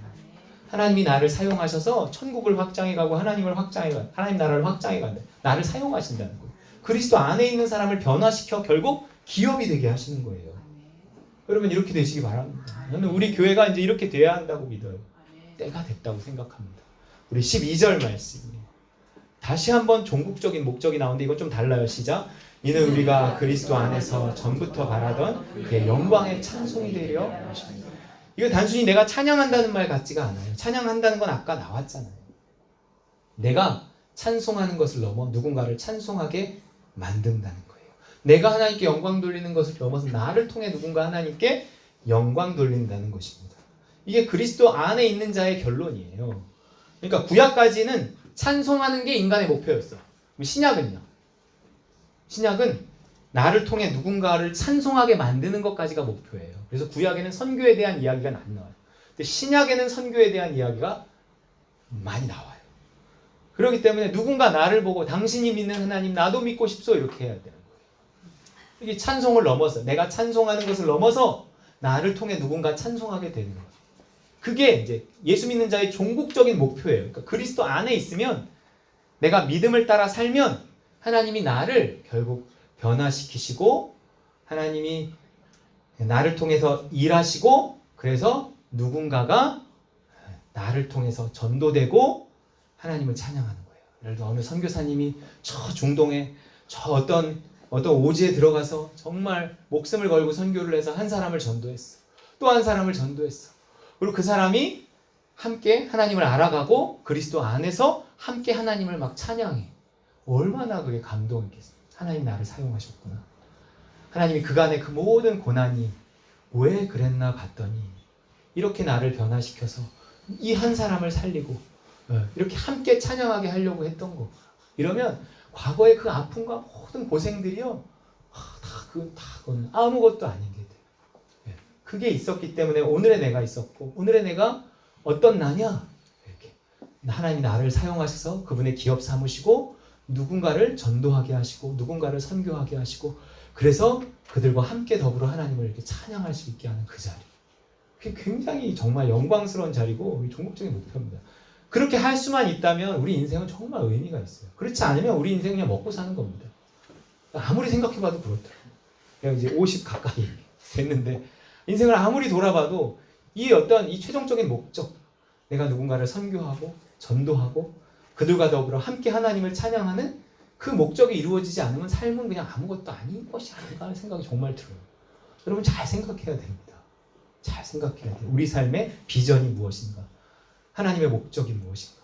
하나님이 나를 사용하셔서 천국을 확장해 가고 하나님 나라를 확장해 간다. 나를 사용하신다는 거예요. 그리스도 안에 있는 사람을 변화시켜 결국 기업이 되게 하시는 거예요. 여러분 이렇게 되시기 바랍니다. 저는 우리 교회가 이제 이렇게 돼야 한다고 믿어요. 때가 됐다고 생각합니다. 우리 12절 말씀이에요. 다시 한번 종국적인 목적이 나오는데 이건 좀 달라요. 시작. 이는 우리가 그리스도 안에서 전부터 바라던 그의 영광의 찬송이 되려 하십니다. 이거 단순히 내가 찬양한다는 말 같지가 않아요. 찬양한다는 건 아까 나왔잖아요. 내가 찬송하는 것을 넘어 누군가를 찬송하게 만든다는 거예요. 내가 하나님께 영광 돌리는 것을 넘어서 나를 통해 누군가 하나님께 영광 돌린다는 것입니다. 이게 그리스도 안에 있는 자의 결론이에요. 그러니까 구약까지는 찬송하는 게 인간의 목표였어. 신약은요? 신약은 나를 통해 누군가를 찬송하게 만드는 것까지가 목표예요. 그래서 구약에는 선교에 대한 이야기가 안 나와요. 근데 신약에는 선교에 대한 이야기가 많이 나와요. 그렇기 때문에 누군가 나를 보고 당신이 믿는 하나님 나도 믿고 싶소 이렇게 해야 되는 거예요. 이게 찬송을 넘어서 내가 찬송하는 것을 넘어서 나를 통해 누군가 찬송하게 되는 거예요. 그게 이제 예수 믿는 자의 종국적인 목표예요. 그러니까 그리스도 안에 있으면 내가 믿음을 따라 살면 하나님이 나를 결국 변화시키시고 하나님이 나를 통해서 일하시고 그래서 누군가가 나를 통해서 전도되고 하나님을 찬양하는 거예요. 예를 들어 어느 선교사님이 저 중동에 저 어떤 오지에 들어가서 정말 목숨을 걸고 선교를 해서 한 사람을 전도했어. 또 한 사람을 전도했어. 그리고 그 사람이 함께 하나님을 알아가고 그리스도 안에서 함께 하나님을 막 찬양해. 얼마나 그게 감동이겠어요. 하나님 나를 사용하셨구나. 하나님이 그간의 그 모든 고난이 왜 그랬나 봤더니 이렇게 나를 변화시켜서 이 한 사람을 살리고 이렇게 함께 찬양하게 하려고 했던 거. 이러면 과거의 그 아픔과 모든 고생들이요. 그건 아무것도 아닌 게 돼요. 그게 있었기 때문에 오늘의 내가 있었고 오늘의 내가 어떤 나냐? 이렇게 하나님이 나를 사용하셔서 그분의 기업 삼으시고 누군가를 전도하게 하시고 누군가를 선교하게 하시고 그래서 그들과 함께 더불어 하나님을 이렇게 찬양할 수 있게 하는 그 자리. 그게 굉장히 정말 영광스러운 자리고 종국적인 목표입니다. 그렇게 할 수만 있다면 우리 인생은 정말 의미가 있어요. 그렇지 않으면 우리 인생은 그냥 먹고 사는 겁니다. 아무리 생각해봐도 그렇더라고요. 내가 이제 50 가까이 됐는데 인생을 아무리 돌아봐도 이 최종적인 목적, 내가 누군가를 선교하고 전도하고 그들과 더불어 함께 하나님을 찬양하는 그 목적이 이루어지지 않으면 삶은 그냥 아무것도 아닌 것이 아닌가 하는 생각이 정말 들어요. 여러분 잘 생각해야 됩니다. 잘 생각해야 돼요. 우리 삶의 비전이 무엇인가? 하나님의 목적이 무엇인가?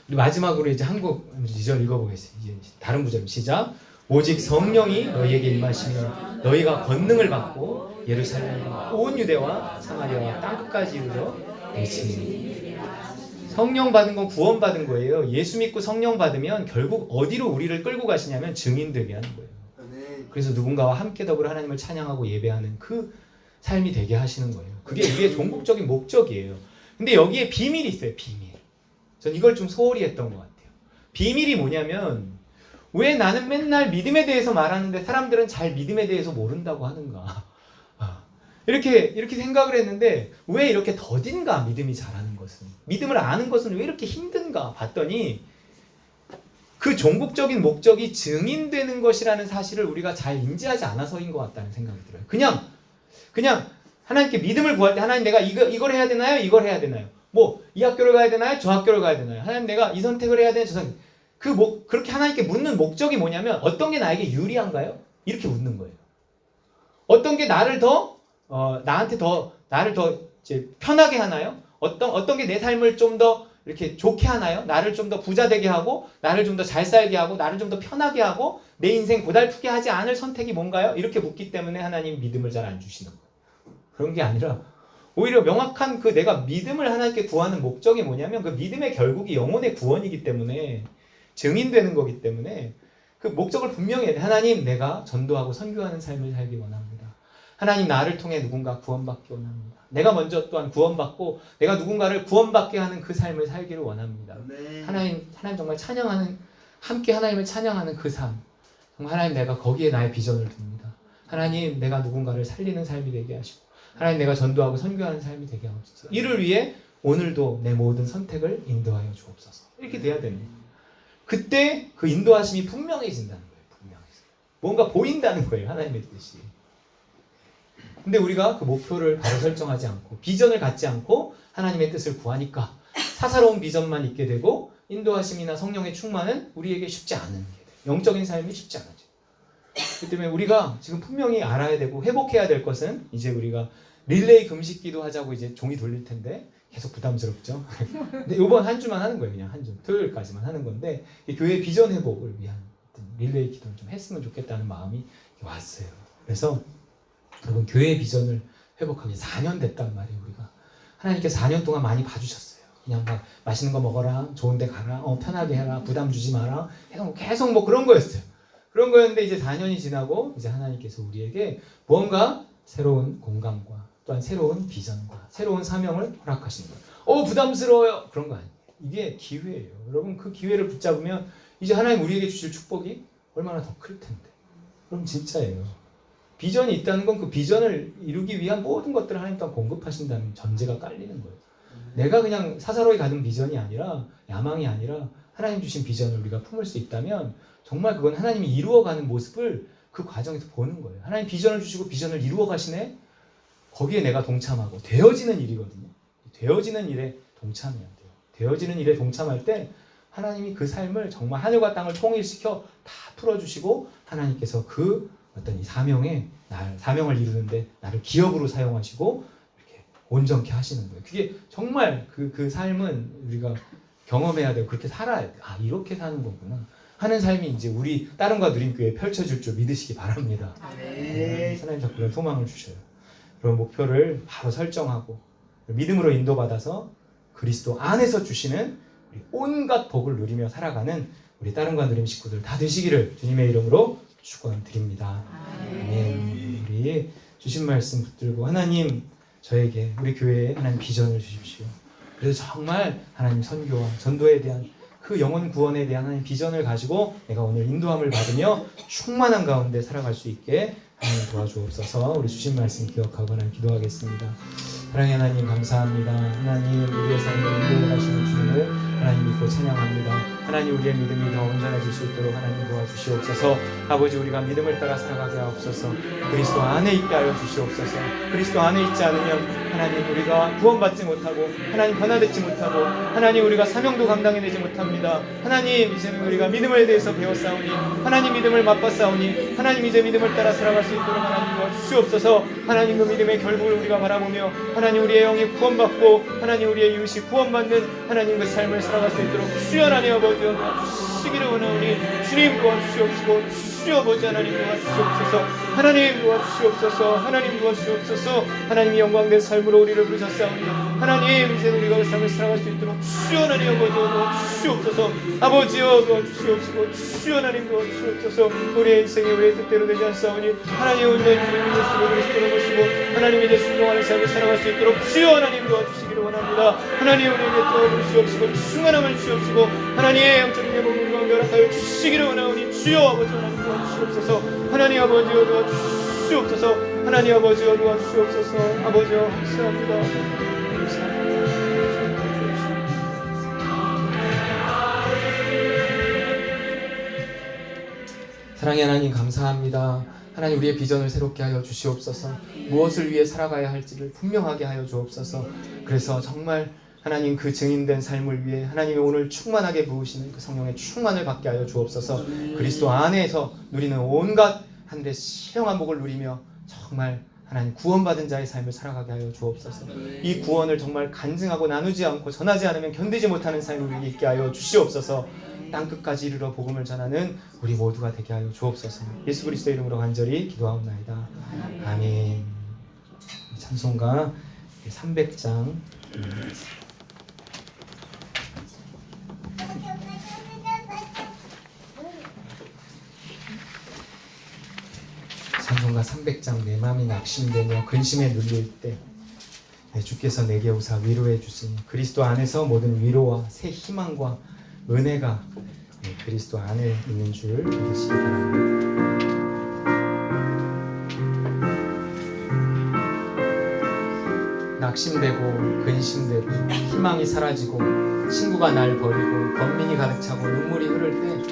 우리 마지막으로 이제 한 곡 2절 읽어보겠습니다. 이제 다른 구절 시작. 오직 성령이 너희에게 임하시면 너희가 권능을 받고 예루살렘 온 유대와 사마리아와 땅끝까지 이르러 내 증인이. 성령 받은 건 구원 받은 거예요. 예수 믿고 성령 받으면 결국 어디로 우리를 끌고 가시냐면 증인 되게 하는 거예요. 그래서 누군가와 함께 더불어 하나님을 찬양하고 예배하는 그 삶이 되게 하시는 거예요. 그게 우리의 종국적인 목적이에요. 근데 여기에 비밀이 있어요. 비밀. 전 이걸 좀 소홀히 했던 것 같아요. 비밀이 뭐냐면 왜 나는 맨날 믿음에 대해서 말하는데 사람들은 잘 믿음에 대해서 모른다고 하는가? 이렇게 생각을 했는데 왜 이렇게 더딘가? 믿음이 잘하는 것은, 믿음을 아는 것은 왜 이렇게 힘든가 봤더니 그 종국적인 목적이 증인되는 것이라는 사실을 우리가 잘 인지하지 않아서인 것 같다는 생각이 들어요. 그냥 하나님께 믿음을 구할 때 하나님 내가 이걸 해야 되나요? 이걸 해야 되나요? 뭐 이 학교를 가야 되나요? 저 학교를 가야 되나요? 하나님 내가 이 선택을 해야 되나요? 저 선택. 그렇게 하나님께 묻는 목적이 뭐냐면 어떤 게 나에게 유리한가요? 이렇게 묻는 거예요. 어떤 게 나를 더 나를 더 이제 편하게 하나요? 어떤 게 내 삶을 좀 더 이렇게 좋게 하나요? 나를 좀 더 부자 되게 하고, 나를 좀 더 잘 살게 하고, 나를 좀 더 편하게 하고, 내 인생 고달프게 하지 않을 선택이 뭔가요? 이렇게 묻기 때문에 하나님 믿음을 잘 안 주시는 거예요. 그런 게 아니라 오히려 명확한 그 내가 믿음을 하나님께 구하는 목적이 뭐냐면 그 믿음의 결국이 영혼의 구원이기 때문에, 증인되는 거기 때문에 그 목적을 분명히 해야 돼. 하나님 내가 전도하고 선교하는 삶을 살기 원합니다. 하나님 나를 통해 누군가 구원받기 원합니다. 내가 먼저 또한 구원받고 내가 누군가를 구원받게 하는 그 삶을 살기를 원합니다. 네. 하나님 정말 찬양하는, 함께 하나님을 찬양하는 그 삶. 정말 하나님 내가 거기에 나의 비전을 둡니다. 하나님 내가 누군가를 살리는 삶이 되게 하시고, 하나님 내가 전도하고 선교하는 삶이 되게 하옵소서. 이를 위해 오늘도 내 모든 선택을 인도하여 주옵소서. 이렇게 돼야 됩니다. 그때 그 인도하심이 분명해진다는 거예요. 뭔가 보인다는 거예요. 하나님의 뜻이. 근데 우리가 그 목표를 바로 설정하지 않고 비전을 갖지 않고 하나님의 뜻을 구하니까 사사로운 비전만 있게 되고 인도하심이나 성령의 충만은 우리에게 쉽지 않은 게 돼요. 영적인 삶이 쉽지 않아져. 그렇기 때문에 우리가 지금 분명히 알아야 되고 회복해야 될 것은, 이제 우리가 릴레이 금식기도 하자고 이제 종이 돌릴 텐데 계속 부담스럽죠. 근데 이번 한 주만 하는 거예요. 그냥 한 주, 토요일까지만 하는 건데 교회 비전 회복을 위한 릴레이 기도를 좀 했으면 좋겠다는 마음이 왔어요. 그래서 여러분 교회의 비전을 회복하기 4년 됐단 말이에요. 우리가 하나님께서 4년 동안 많이 봐주셨어요. 그냥 막 맛있는 거 먹어라, 좋은 데 가라, 편하게 해라, 부담 주지 마라, 계속 뭐 그런 거였어요. 그런 거였는데 이제 4년이 지나고 이제 하나님께서 우리에게 무언가 새로운 공간과 또한 새로운 비전과 새로운 사명을 허락하시는 거예요. 부담스러워요. 그런 거 아니에요. 이게 기회예요. 여러분 그 기회를 붙잡으면 이제 하나님 우리에게 주실 축복이 얼마나 더 클 텐데. 그럼 진짜예요. 비전이 있다는 건 그 비전을 이루기 위한 모든 것들을 하나님 또한 공급하신다는 전제가 깔리는 거예요. 내가 그냥 사사로이 가진 비전이 아니라, 야망이 아니라 하나님 주신 비전을 우리가 품을 수 있다면 정말 그건 하나님이 이루어가는 모습을 그 과정에서 보는 거예요. 하나님 비전을 주시고 비전을 이루어 가시네? 거기에 내가 동참하고, 되어지는 일이거든요. 되어지는 일에 동참해야 돼요. 되어지는 일에 동참할 때 하나님이 그 삶을 정말 하늘과 땅을 통일시켜 다 풀어주시고 하나님께서 그 어떤 이 사명을 이루는데 나를 기업으로 사용하시고 이렇게 온전케 하시는 거예요. 그게 정말 그 삶은 우리가 경험해야 되고 그렇게 살아야 돼. 이렇게 사는 거구나 하는 삶이 이제 우리 따릉과 누림교회에 펼쳐질 줄 믿으시기 바랍니다. 하나님 자꾸 그런 소망을 주셔요. 그런 목표를 바로 설정하고 믿음으로 인도받아서 그리스도 안에서 주시는 우리 온갖 복을 누리며 살아가는 우리 따릉과 누림 식구들 다 되시기를 주님의 이름으로 축원드립니다. 아멘. 우리 주신 말씀 붙들고 하나님 저에게 우리 교회에 하나님 비전을 주십시오. 그래서 정말 하나님 선교와 전도에 대한 그 영혼 구원에 대한 하나님 비전을 가지고 내가 오늘 인도함을 받으며 충만한 가운데 살아갈 수 있게 하나님 도와주옵소서. 우리 주신 말씀 기억하고 하나님 기도하겠습니다. 사랑의 하나님 감사합니다. 하나님 우리의 삶을 인도해 가시는 주님을 하나님 믿고 찬양합니다. 하나님 우리의 믿음이 더 온전해질 수 있도록 하나님 도와주시옵소서. 아버지 우리가 믿음을 따라 살아가게 하옵소서. 그리스도 안에 있게 하여 주시옵소서. 그리스도 안에 있지 않으면 하나님 우리가 구원받지 못하고 하나님 변화되지 못하고 하나님 우리가 사명도 감당해내지 못합니다. 하나님 이제 우리가 믿음에 대해서 배웠사오니 하나님 믿음을 맛봤사오니 하나님 이제 믿음을 따라 살아갈 수 있도록 하나님 도와주시옵소서. 하나님 그 믿음의 결국을 우리가 바라보며 하나님 우리의 영이 구원받고 하나님 우리의 이웃이 구원받는 하나님 그 삶을 살아갈 수 있도록 주여 하나님 아버지 도와주시기를 원하오니 주님 도와주시옵시고 주여 아버지 하나님 도와주시옵소서. 하나님 도와주시옵소서. 하나님 도와주시옵소서. 하나님이 영광된 삶으로 우리를 부르셨사오니 하나님 이제 우리가 그 삶을 살아갈 수 있도록 주여 하나님 아버지 도와주시옵소서. 아버지여 도와주시옵시고 주여 하나님 도와주시옵소서. 우리의 인생이 우리의 뜻대로 되지 않사오니 하나님 우리의 주님 예수로 그리스도로 모시고 하나님 이제 순종하는 삶을 살아갈 수 있도록 주여 하나님 도와주시기를 원합니다. 하나님 우리에게 도와주시옵시고 충만함을 주시옵시고 하나님의 영적인 회복을 가운데 허락하여 주시기를 원하오니 주여 아버지 하나님 도와주시옵소서. 하나님 아버지여 도와주시옵소서. 하나님 아버지여 도와주시옵소서. 아버지여 감사합니다. 사랑의 하나님 감사합니다. 하나님 우리의 비전을 새롭게 하여 주시옵소서. 무엇을 위해 살아가야 할지를 분명하게 하여 주옵소서. 그래서 정말 하나님 그 증인된 삶을 위해 하나님이 오늘 충만하게 부으시는 그 성령의 충만을 받게 하여 주옵소서. 그리스도 안에서 누리는 온갖 하늘의 신령한 복을 누리며 정말 하나님 구원받은 자의 삶을 살아가게 하여 주옵소서. 이 구원을 정말 간증하고 나누지 않고 전하지 않으면 견디지 못하는 삶을 우리에게 있게 하여 주시옵소서. 땅끝까지 이르러 복음을 전하는 우리 모두가 되게 하여 주옵소서. 예수 그리스도의 이름으로 간절히 기도하옵나이다. 아멘. 찬송가 300장 찬송가 300장 내 맘이 낙심되며 근심에 눌릴 때 주께서 내게 오사 위로해 주시니 그리스도 안에서 모든 위로와 새 희망과 은혜가 그리스도 안에 있는 줄 믿으시기 바랍니다. 낙심되고 근심되고 희망이 사라지고 친구가 날 버리고 번민이 가득 차고 눈물이 흐를 때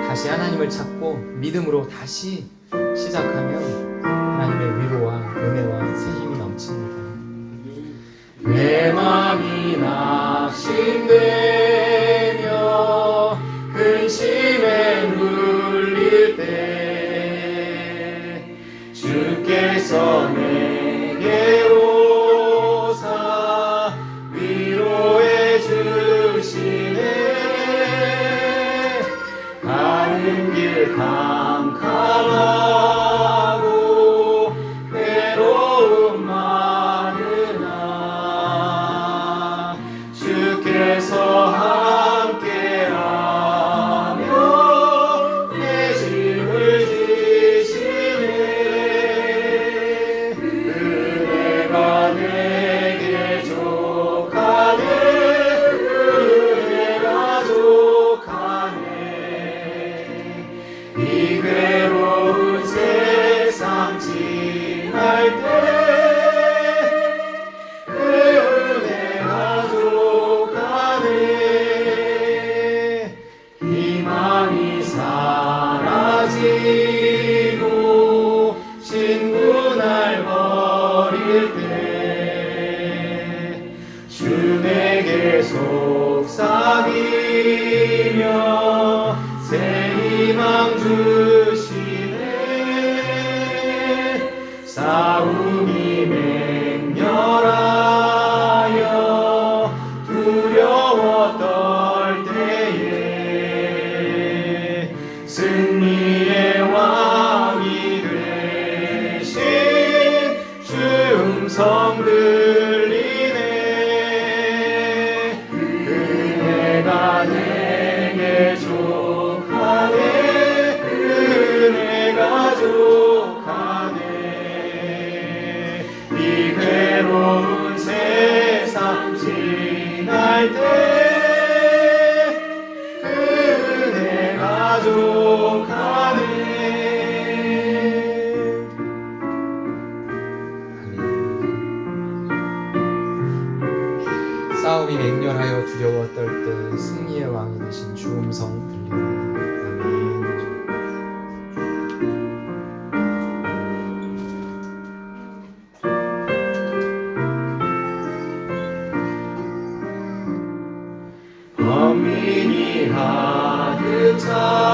다시 하나님을 찾고 믿음으로 다시 시작하면 하나님의 위로와 은혜와 새 힘이 넘칩니다. 내 맘이 낙심되며 근심에 눌릴 때 주께서 내게 오사 위로해 주시네. 가는 길 캄캄하고 외로움 많으나 주께서 함께하며 내 짐을 지시네. 은혜가 내게 족하네. 은혜가 족하네. 이 괴로운 세상 지날 때 그 은혜가 족하네. 희망이 사라지고 친구 날 버릴 때 주 내게 속삭이며 새 희망 주시네. 싸움이 맹렬하여 두려워 떨 때에 승리의 왕이 되신 주 음성 들리네. 은혜가 내게 족하네. 은혜가 족하네. 이 괴로운 세상 지날 때 그 은혜가 족하네. 싸움이 맹렬하여 두려워 떨 때 승리의 왕이 살아계신 주 음성 들리네. 아멘. 범민이 가득 차